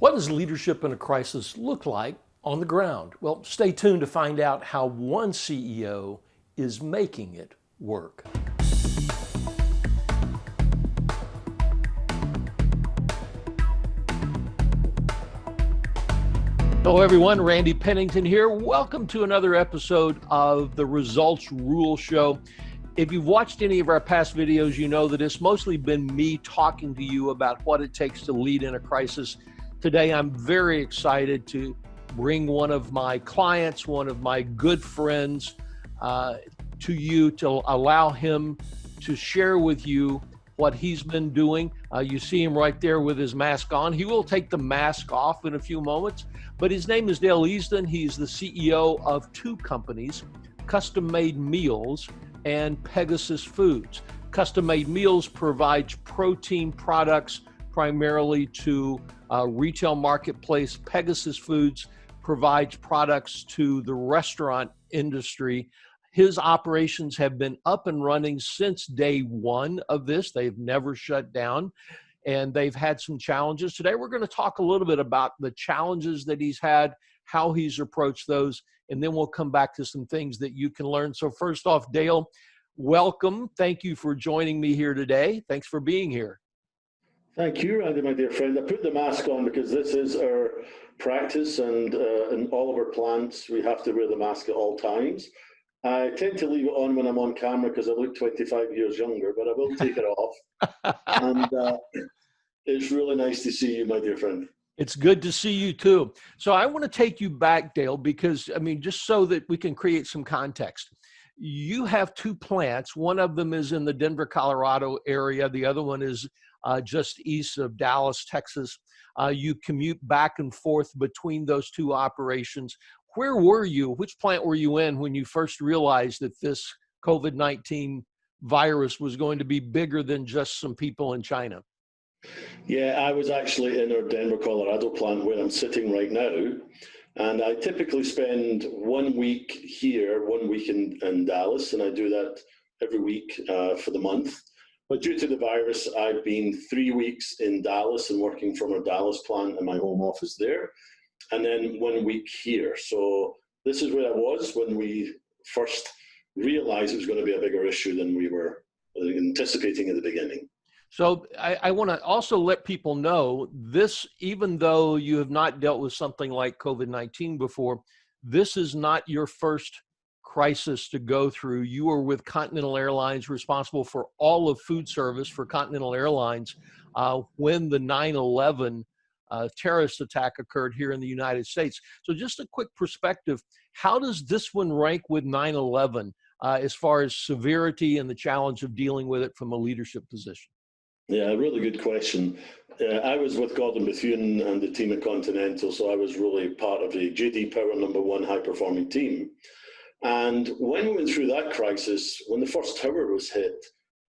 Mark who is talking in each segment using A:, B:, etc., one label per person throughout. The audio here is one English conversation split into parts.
A: What does leadership in a crisis look like on the ground? Well, stay tuned to find out how one CEO is making it work. Hello, everyone. Randy Pennington here. Welcome to another episode of the Results Rule Show. If you've watched any of our past videos, you know that it's mostly been me talking to you about what it takes to lead in a crisis. Today, I'm very excited to bring one of my clients, one of my good friends, to you to allow him to share with you what he's been doing. You see him right there with his mask on. He will take the mask off in a few moments, but his name is Dale Easdon. He's the CEO of two companies, Custom Made Meals and Pegasus Foods. Custom Made Meals provides protein products primarily to retail marketplace. Pegasus Foods provides products to the restaurant industry. His operations have been up and running since day one of this. They've never shut down, and they've had some challenges. Today, we're going to talk a little bit about the challenges that he's had, how he's approached those, and then we'll come back to some things that you can learn. So first off, Dale, welcome. Thank you for joining me here today. Thanks for being here.
B: Thank you, Randy, my dear friend. I put the mask on because this is our practice, and in all of our plants, we have to wear the mask at all times. I tend to leave it on when I'm on camera because I look 25 years younger, but I will take it off. And it's really nice to see you, my dear friend.
A: It's good to see you too. So I want to take you back, Dale, because just so that we can create some context. You have two plants. One of them is in the Denver, Colorado area. The other one is just east of Dallas, Texas. You commute back and forth between those two operations. Where were you? Which plant were you in when you first realized that this COVID-19 virus was going to be bigger than just some people in China?
B: Yeah, I was actually in our Denver, Colorado plant where I'm sitting right now. And I typically spend 1 week here, 1 week in Dallas, and I do that every week for the month. But due to the virus, I've been 3 weeks in Dallas and working from our Dallas plant and my home office there, and then 1 week here. So this is where I was when we first realized it was going to be a bigger issue than we were anticipating at the beginning.
A: So I want to also let people know this, even though you have not dealt with something like COVID-19 before, this is not your first crisis to go through. You were with Continental Airlines, responsible for all of food service for Continental Airlines when the 9/11 terrorist attack occurred here in the United States. So just a quick perspective, how does this one rank with 9/11 as far as severity and the challenge of dealing with it from a leadership position?
B: Yeah, really good question. I was with Gordon Bethune and the team at Continental, so I was really part of the JD Power #1 high-performing team. And when we went through that crisis, when the first tower was hit,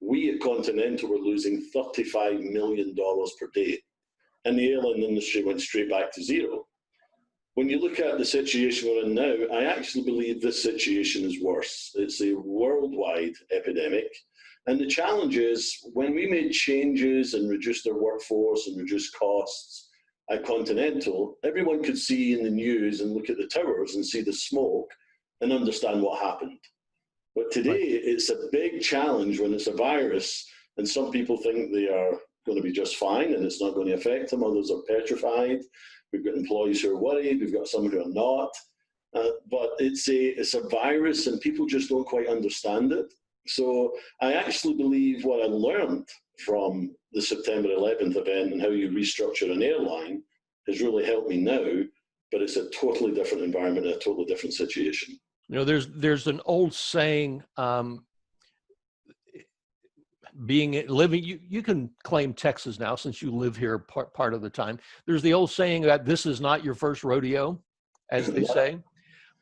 B: we at Continental were losing $35 million per day. And the airline industry went straight back to zero. When you look at the situation we're in now, I actually believe this situation is worse. It's a worldwide epidemic. And the challenge is, when we made changes and reduced our workforce and reduced costs at Continental, everyone could see in the news and look at the towers and see the smoke and understand what happened. But today, it's a big challenge when it's a virus, and some people think they are going to be just fine and it's not going to affect them. Others are petrified. We've got employees who are worried. We've got some who are not. But it's a virus, and people just don't quite understand it. So I actually believe what I learned from the September 11th event and how you restructure an airline has really helped me now, but it's a totally different environment, a totally different situation.
A: You know, there's an old saying, you can claim Texas now since you live here part of the time. There's the old saying that this is not your first rodeo, as they say.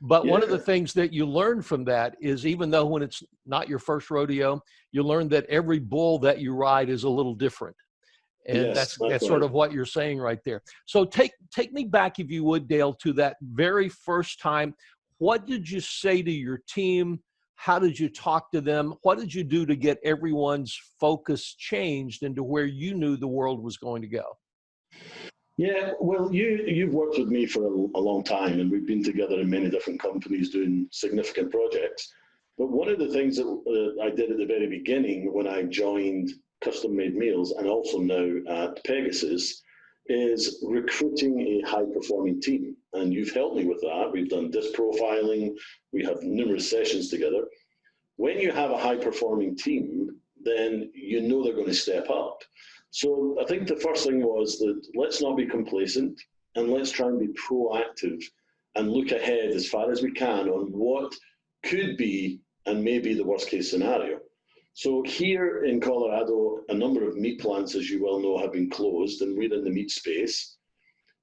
A: But one of the things that you learn from that is, even though when it's not your first rodeo, you learn that every bull that you ride is a little different. And that's sort of what you're saying right there. So take me back, if you would, Dale, to that very first time. What did you say to your team? How did you talk to them? What did you do to get everyone's focus changed into where you knew the world was going to go?
B: Yeah, well, you've worked with me for a long time, and we've been together in many different companies doing significant projects. But one of the things that I did at the very beginning when I joined Custom Made Meals, and also now at Pegasus, is recruiting a high-performing team. And you've helped me with that. We've done disc profiling. We have numerous sessions together. When you have a high-performing team, then you know they're going to step up. So I think the first thing was that let's not be complacent, and let's try and be proactive and look ahead as far as we can on what could be and maybe the worst case scenario. So here in Colorado, a number of meat plants, as you well know, have been closed, and we're in the meat space.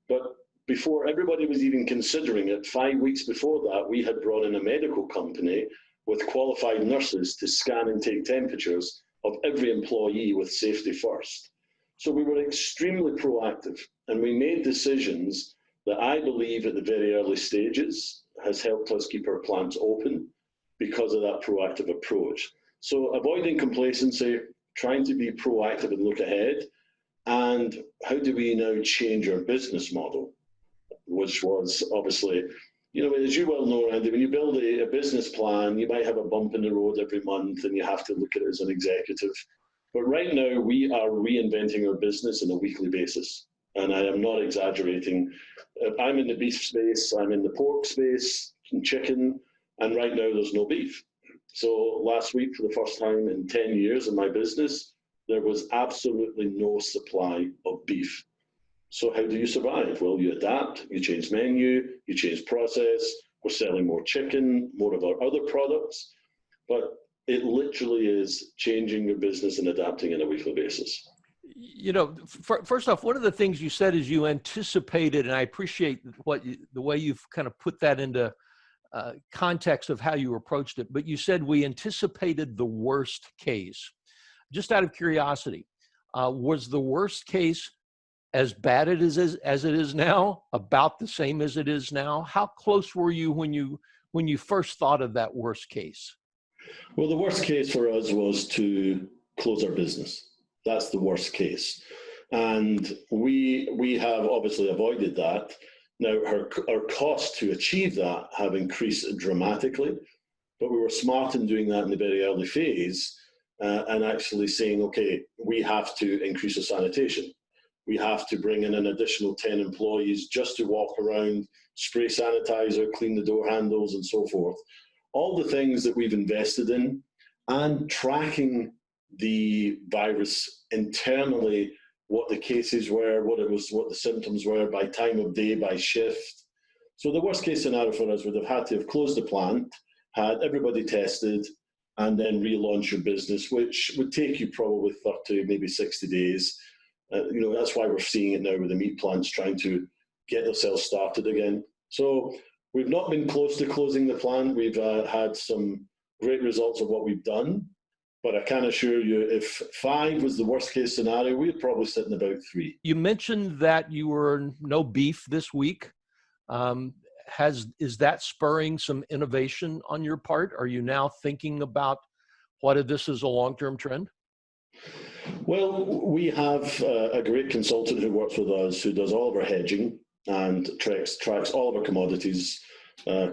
B: But before everybody was even considering it, 5 weeks before that, we had brought in a medical company with qualified nurses to scan and take temperatures of every employee with safety first. So we were extremely proactive, and we made decisions that I believe at the very early stages has helped us keep our plants open because of that proactive approach. So avoiding complacency, trying to be proactive and look ahead, and how do we now change our business model, which was obviously, you know, as you well know, Randy, when you build a business plan, you might have a bump in the road every month and you have to look at it as an executive. But right now, we are reinventing our business on a weekly basis. And I am not exaggerating. I'm in the beef space, I'm in the pork space, and chicken, and right now there's no beef. So last week, for the first time in 10 years in my business, there was absolutely no supply of beef. So how do you survive? Well, you adapt, you change menu, you change process. We're selling more chicken, more of our other products, but it literally is changing your business and adapting on a weekly basis.
A: You know, first off, one of the things you said is you anticipated, and I appreciate the way you've kind of put that into context of how you approached it, but you said we anticipated the worst case. Just out of curiosity, was the worst case as bad as it is now, about the same as it is now? How close were you when you first thought of that worst case?
B: Well, the worst case for us was to close our business. That's the worst case. And we have obviously avoided that. Now, our costs to achieve that have increased dramatically, but we were smart in doing that in the very early phase and actually saying, okay, we have to increase the sanitation. We have to bring in an additional 10 employees just to walk around, spray sanitizer, clean the door handles, and so forth. All the things that we've invested in, and tracking the virus internally, what the cases were, what the symptoms were by time of day, by shift. So the worst case scenario for us would have had to have closed the plant, had everybody tested, and then relaunch your business, which would take you probably 30, maybe 60 days. You know, that's why we're seeing it now with the meat plants trying to get themselves started again. So we've not been close to closing the plant. We've had some great results of what we've done, but I can assure you, if 5 was the worst case scenario, we'd probably sit in about 3.
A: You mentioned that you were no beef this week. Is that spurring some innovation on your part? Are you now thinking about what if this is a long-term trend?
B: Well, we have a great consultant who works with us who does all of our hedging and tracks all of our commodities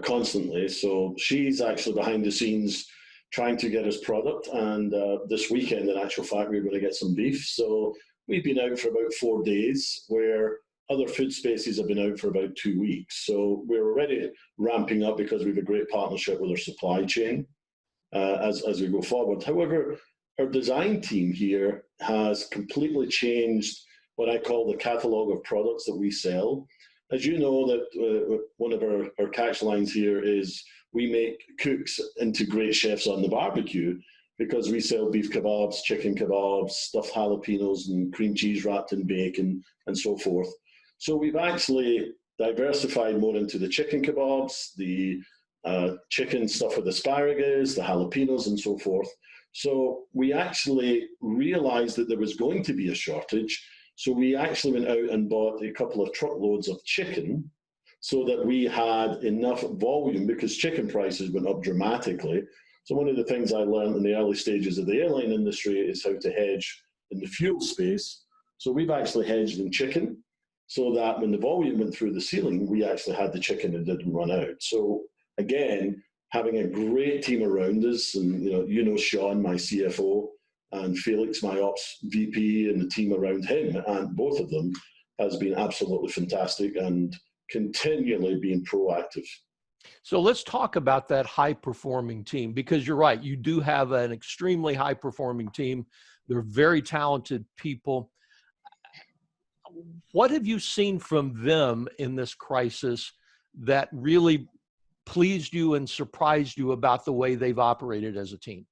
B: constantly. So she's actually behind the scenes trying to get us product. And this weekend, in actual fact, we're going to get some beef. So we've been out for about 4 days, where other food spaces have been out for about 2 weeks. So we're already ramping up because we have a great partnership with our supply chain as we go forward. However, our design team here has completely changed what I call the catalog of products that we sell. As you know, that one of our catch lines here is we make cooks into great chefs on the barbecue, because we sell beef kebabs, chicken kebabs, stuffed jalapenos, and cream cheese wrapped in bacon, and so forth. So we've actually diversified more into the chicken kebabs, the chicken stuffed with asparagus, the jalapenos, and so forth. So we actually realized that there was going to be a shortage. So we actually went out and bought a couple of truckloads of chicken so that we had enough volume, because chicken prices went up dramatically. So one of the things I learned in the early stages of the airline industry is how to hedge in the fuel space. So we've actually hedged in chicken. so that when the volume went through the ceiling, we actually had the chicken and didn't run out. So again, having a great team around us, and Sean, my CFO, and Felix, my ops VP, and the team around him, and both of them has been absolutely fantastic and continually being proactive.
A: So let's talk about that high-performing team, because you're right, you do have an extremely high-performing team. They're very talented people. What have you seen from them in this crisis that really pleased you and surprised you about the way they've operated as a team?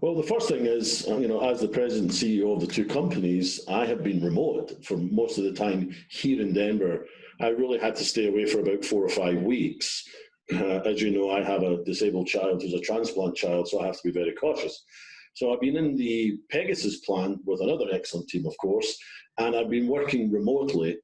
B: Well, the first thing is, as the president and CEO of the two companies, I have been remote for most of the time here in Denver. I really had to stay away for about 4 or 5 weeks. As you know, I have a disabled child who's a transplant child, so I have to be very cautious. So I've been in the Pegasus plant with another excellent team, of course, and I've been working remotely.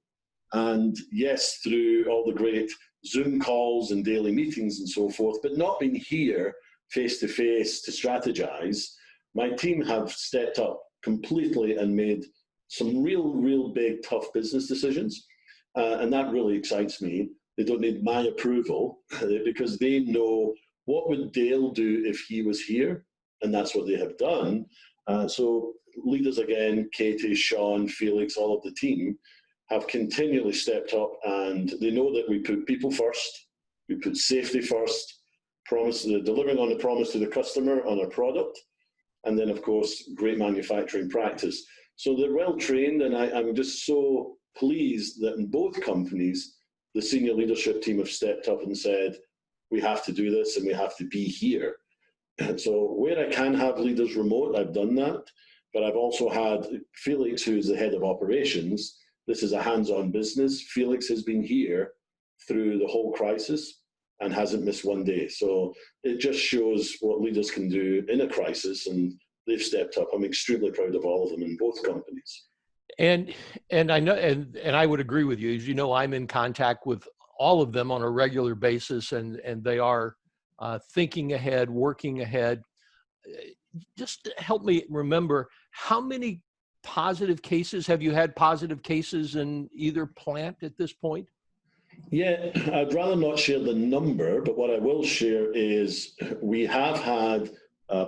B: And yes, through all the great Zoom calls and daily meetings and so forth, but not being here face-to-face to strategize, my team have stepped up completely and made some real big, tough business decisions. And that really excites me. They don't need my approval because they know what would Dale do if he was here, and that's what they have done. So leaders again, Katie, Sean, Felix, all of the team have continually stepped up, and they know that we put people first, we put safety first, delivering on the promise to the customer on our product, and then of course great manufacturing practice. So they're well trained, and I'm just so pleased that in both companies the senior leadership team have stepped up and said we have to do this and we have to be here. So where I can have leaders remote, I've done that, but I've also had Felix, who's the head of operations. This is a hands-on business. Felix has been here through the whole crisis and hasn't missed one day. So it just shows what leaders can do in a crisis, and they've stepped up. I'm extremely proud of all of them in both companies.
A: And I know, and I would agree with you. As you know, I'm in contact with all of them on a regular basis, and they are thinking ahead, working ahead. Just help me remember, how many positive cases have you had? Positive cases in either plant at this point?
B: Yeah, I'd rather not share the number, but what I will share is we have had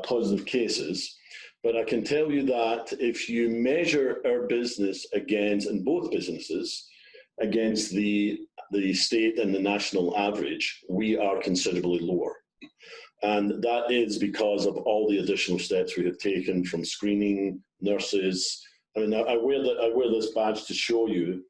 B: positive cases, but I can tell you that if you measure our business against, and both businesses, against the state and the national average, we are considerably lower. And that is because of all the additional steps we have taken, from screening, nurses. I mean, I wear this badge to show you.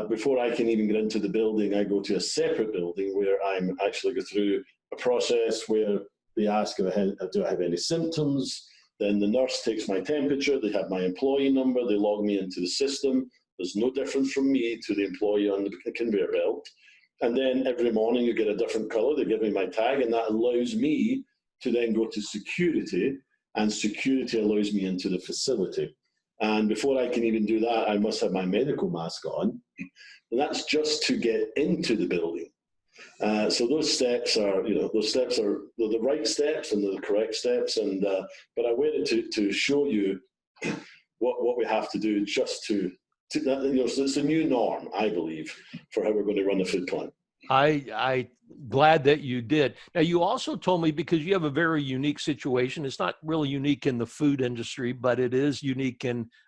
B: Before I can even get into the building, I go to a separate building where I'm actually go through a process where they ask do I have any symptoms. Then the nurse takes my temperature, they have my employee number, they log me into the system. There's no difference from me to the employee on the conveyor belt. And then every morning you get a different color, they give me my tag, and that allows me to then go to security, and security allows me into the facility. And before I can even do that, I must have my medical mask on. And that's just to get into the building. So those steps are, they're the right steps and they're the correct steps. And but I waited to show you what we have to do just to so it's a new norm, I believe, for how we're going to run the food plant.
A: I glad that you did. Now, you also told me, because you have a very unique situation, it's not really unique in the food industry, but it is unique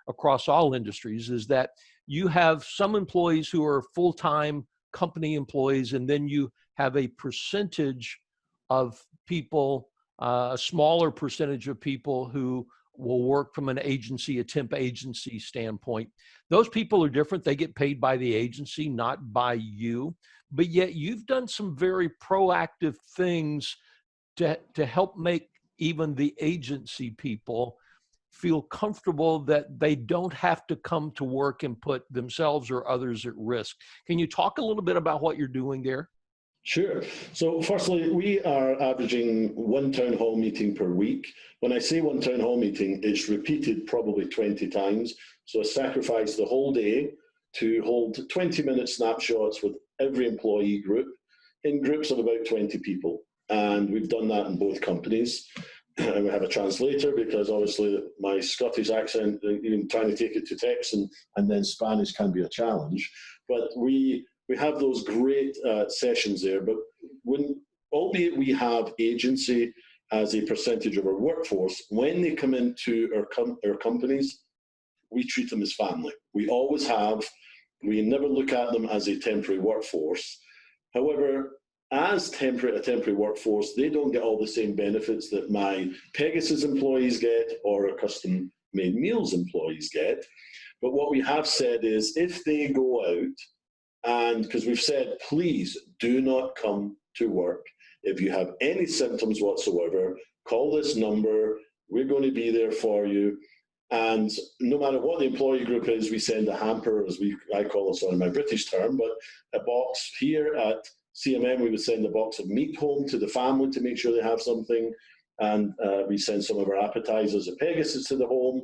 A: across all industries, is that you have some employees who are full-time company employees, and then you have a percentage of people, a smaller percentage of people who will work from an agency, a temp agency standpoint. Those people are different. They get paid by the agency, not by you. But yet you've done some very proactive things to help make even the agency people feel comfortable that they don't have to come to work and put themselves or others at risk. Can you talk a little bit about what you're doing there?
B: Sure. So firstly, we are averaging one town hall meeting per week. When I say one town hall meeting, it's repeated probably 20 times. So I sacrifice the whole day to hold 20-minute snapshots with every employee group in groups of about 20 people. And we've done that in both companies. and we have a translator because obviously my Scottish accent, even trying to take it to text and then Spanish can be a challenge. But we have those great sessions there. But albeit we have agency as a percentage of our workforce, when they come into our companies, we treat them as family. We always have. We never look at them as a temporary workforce. However, as a temporary workforce, they don't get all the same benefits that my Pegasus employees get or our custom-made meals employees get. But what we have said is if they go out, and because we've said, please do not come to work. If you have any symptoms whatsoever, call this number. We're going to be there for you. And no matter what the employee group is, we send a hamper, I call it, sorry, my British term, but a box. Here at CMM, we would send a box of meat home to the family to make sure they have something. And we send some of our appetizers at Pegasus to the home.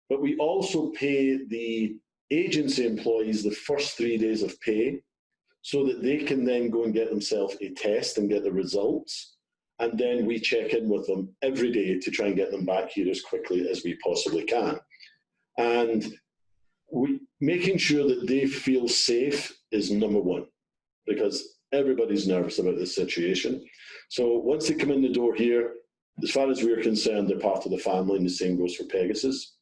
B: But we also pay the agency employees the first 3 days of pay so that they can then go and get themselves a test and get the results. And then we check in with them every day to try and get them back here as quickly as we possibly can. And making sure that they feel safe is number one, because everybody's nervous about this situation. So once they come in the door here, as far as we're concerned, they're part of the family, and the same goes for Pegasus.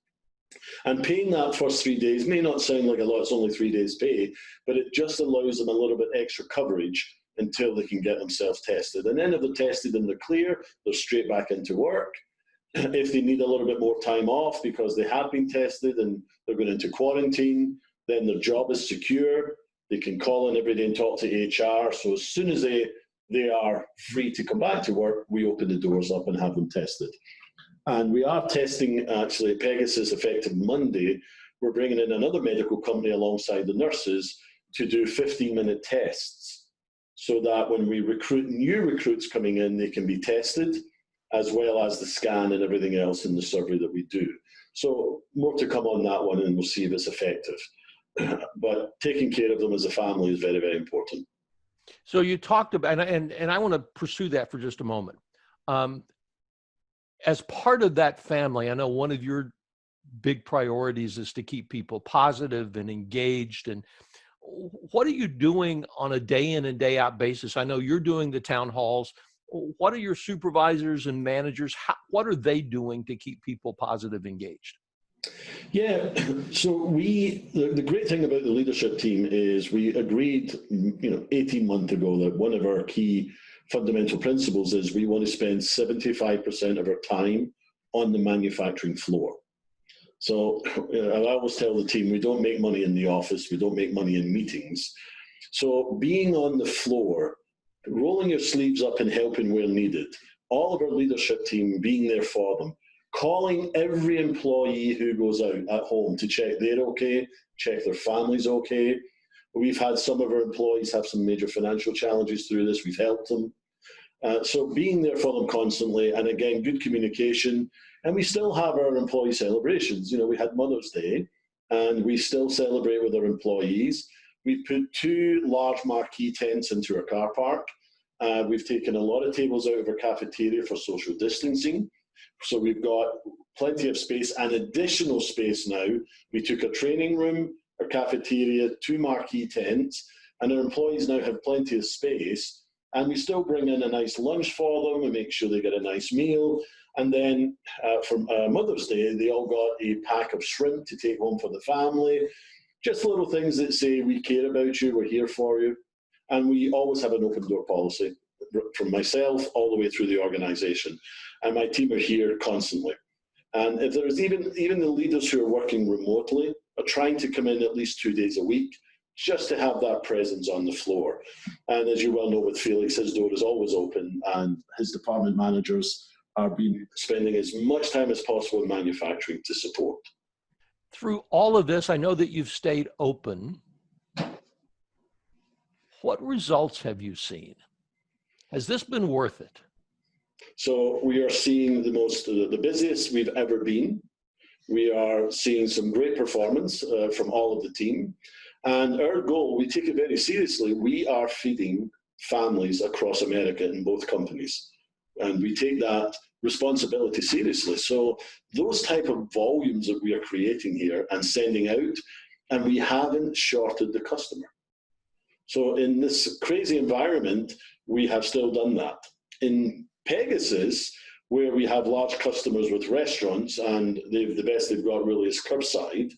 B: And paying that first 3 days may not sound like a lot, it's only 3 days pay, but it just allows them a little bit extra coverage until they can get themselves tested. And then if they're tested and they're clear, they're straight back into work. If they need a little bit more time off because they have been tested and they're going into quarantine, then their job is secure. They can call in every day and talk to HR. So as soon as they are free to come back to work, we open the doors up and have them tested. And we are testing actually Pegasus effective Monday. We're bringing in another medical company alongside the nurses to do 15-minute tests so that when we recruit new recruits coming in, they can be tested, as well as the scan and everything else in the survey that we do. So more to come on that one, and we'll see if it's effective. But taking care of them as a family is very, very important.
A: So you talked about, and I want to pursue that for just a moment. As part of that family, I know one of your big priorities is to keep people positive and engaged. And what are you doing on a day in and day out basis? I know you're doing the town halls. What are your supervisors and managers? What are they doing to keep people positive, engaged?
B: Yeah, so the great thing about the leadership team is we agreed, 18 months ago that one of our key fundamental principles is we want to spend 75% of our time on the manufacturing floor. So I always tell the team, we don't make money in the office, we don't make money in meetings. So being on the floor, rolling your sleeves up and helping where needed, all of our leadership team being there for them, calling every employee who goes out at home to check they're okay, check their family's okay. We've had some of our employees have some major financial challenges through this. We've helped them. So being there for them constantly, and again, good communication. And we still have our employee celebrations. We had Mother's Day, and we still celebrate with our employees. We've put 2 large marquee tents into our car park. We've taken a lot of tables out of our cafeteria for social distancing. So we've got plenty of space and additional space now. We took a training room, our cafeteria, 2 marquee tents, and our employees now have plenty of space. And we still bring in a nice lunch for them and make sure they get a nice meal. And then for Mother's Day, they all got a pack of shrimp to take home for the family. Just little things that say, we care about you, we're here for you. And we always have an open door policy from myself all the way through the organization. And my team are here constantly. And if there's even the leaders who are working remotely are trying to come in at least 2 days a week, just to have that presence on the floor. And as you well know with Felix, his door is always open, and his department managers are spending as much time as possible in manufacturing to support.
A: Through all of this, I know that you've stayed open. What results have you seen? Has this been worth it?
B: So we are seeing the busiest we've ever been. We are seeing some great performance from all of the team. And our goal, we take it very seriously, we are feeding families across America in both companies. And we take that responsibility seriously. So those type of volumes that we are creating here and sending out, and we haven't shorted the customer. So in this crazy environment, we have still done that. In Pegasus, where we have large customers with restaurants and the best they've got really is curbside,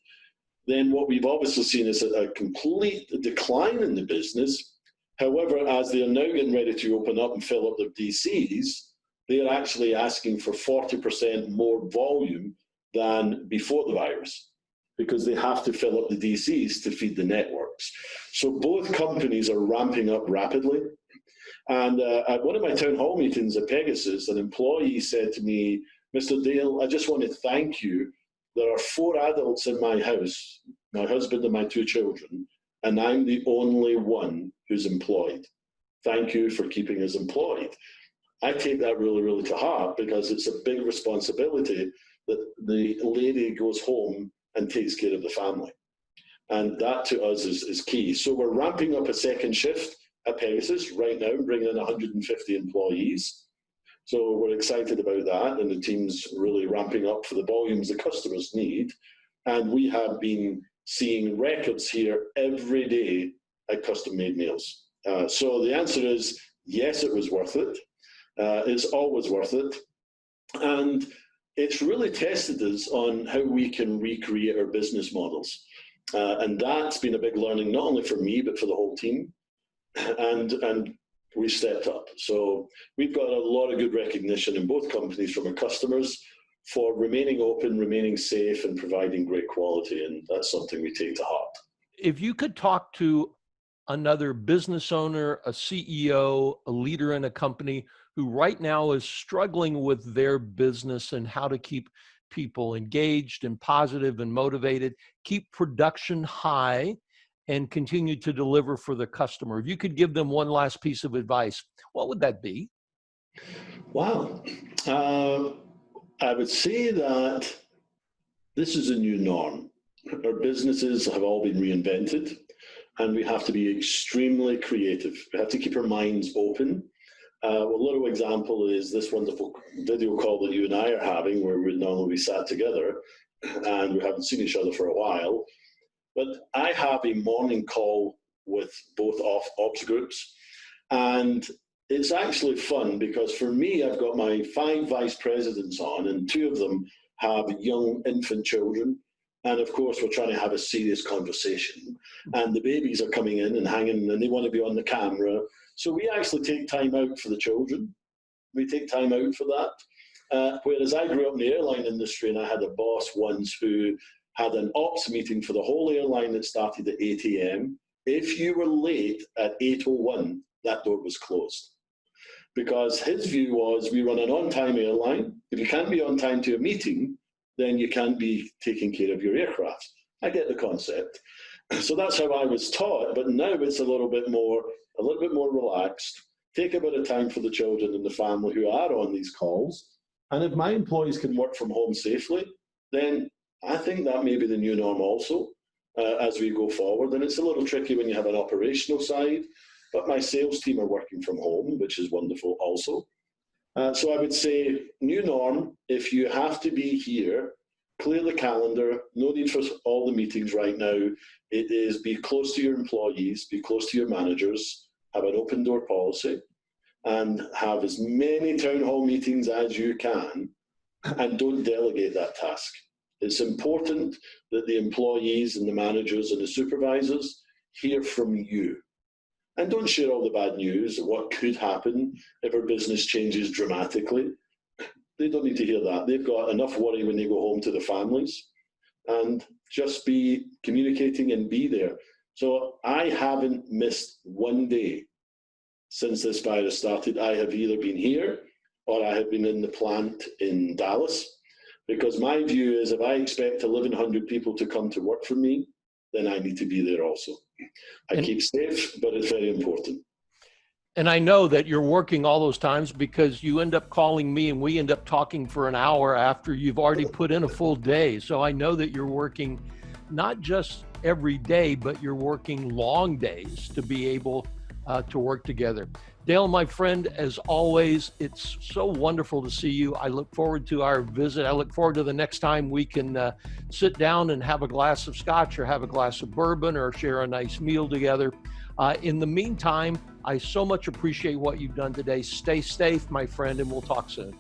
B: then what we've obviously seen is a complete decline in the business. However, as they are now getting ready to open up and fill up their DCs, they are actually asking for 40% more volume than before the virus, because they have to fill up the DCs to feed the networks. So both companies are ramping up rapidly. And at one of my town hall meetings at Pegasus, an employee said to me, "Mr. Dale, I just want to thank you. There are 4 adults in my house, my husband and my 2 children, and I'm the only one who's employed. Thank you for keeping us employed." I take that really, really to heart, because it's a big responsibility that the lady goes home and takes care of the family. And that to us is key. So we're ramping up a second shift at Pegasus right now, bringing in 150 employees. So we're excited about that, and the team's really ramping up for the volumes the customers need. And we have been seeing records here every day at Custom Made Meals. So the answer is yes, it was worth it. It's always worth it. And it's really tested us on how we can recreate our business models. And that's been a big learning, not only for me, but for the whole team. And we stepped up. So we've got a lot of good recognition in both companies from our customers for remaining open, remaining safe, and providing great quality. And that's something we take to heart.
A: If you could talk to another business owner, a CEO, a leader in a company who right now is struggling with their business and how to keep people engaged and positive and motivated, keep production high, and continue to deliver for the customer, if you could give them one last piece of advice, what would that be?
B: Wow. I would say that this is a new norm. Our businesses have all been reinvented, and we have to be extremely creative. We have to keep our minds open. A little example is this wonderful video call that you and I are having, where we normally sat together and we haven't seen each other for a while. But I have a morning call with both ops groups, and it's actually fun because for me, I've got my 5 vice presidents on, and 2 of them have young infant children. And of course, we're trying to have a serious conversation. And the babies are coming in and hanging, and they want to be on the camera. So we actually take time out for the children. We take time out for that. Whereas I grew up in the airline industry, and I had a boss once who had an ops meeting for the whole airline that started at 8 a.m. If you were late at 8:01, that door was closed. Because his view was, we run an on-time airline. If you can't be on time to a meeting, then you can't be taking care of your aircraft. I get the concept. So that's how I was taught, but now it's a little bit more relaxed. Take a bit of time for the children and the family who are on these calls. And if my employees can work from home safely, then I think that may be the new norm also as we go forward. And it's a little tricky when you have an operational side, but my sales team are working from home, which is wonderful also. So I would say new norm, if you have to be here, clear the calendar, no need for all the meetings right now. It is be close to your employees, be close to your managers, have an open door policy, and have as many town hall meetings as you can, and don't delegate that task. It's important that the employees and the managers and the supervisors hear from you. And don't share all the bad news of what could happen if our business changes dramatically. They don't need to hear that. They've got enough worry when they go home to the families. And just be communicating and be there. So I haven't missed one day since this virus started. I have either been here or I have been in the plant in Dallas. Because my view is if I expect 1,100 people to come to work for me, then I need to be there also. I keep safe, but it's very important.
A: And I know that you're working all those times because you end up calling me and we end up talking for an hour after you've already put in a full day. So I know that you're working not just every day, but you're working long days to be able to work together. Dale, my friend, as always, it's so wonderful to see you. I look forward to our visit. I look forward to the next time we can sit down and have a glass of scotch or have a glass of bourbon or share a nice meal together. In the meantime, I so much appreciate what you've done today. Stay safe, my friend, and we'll talk soon.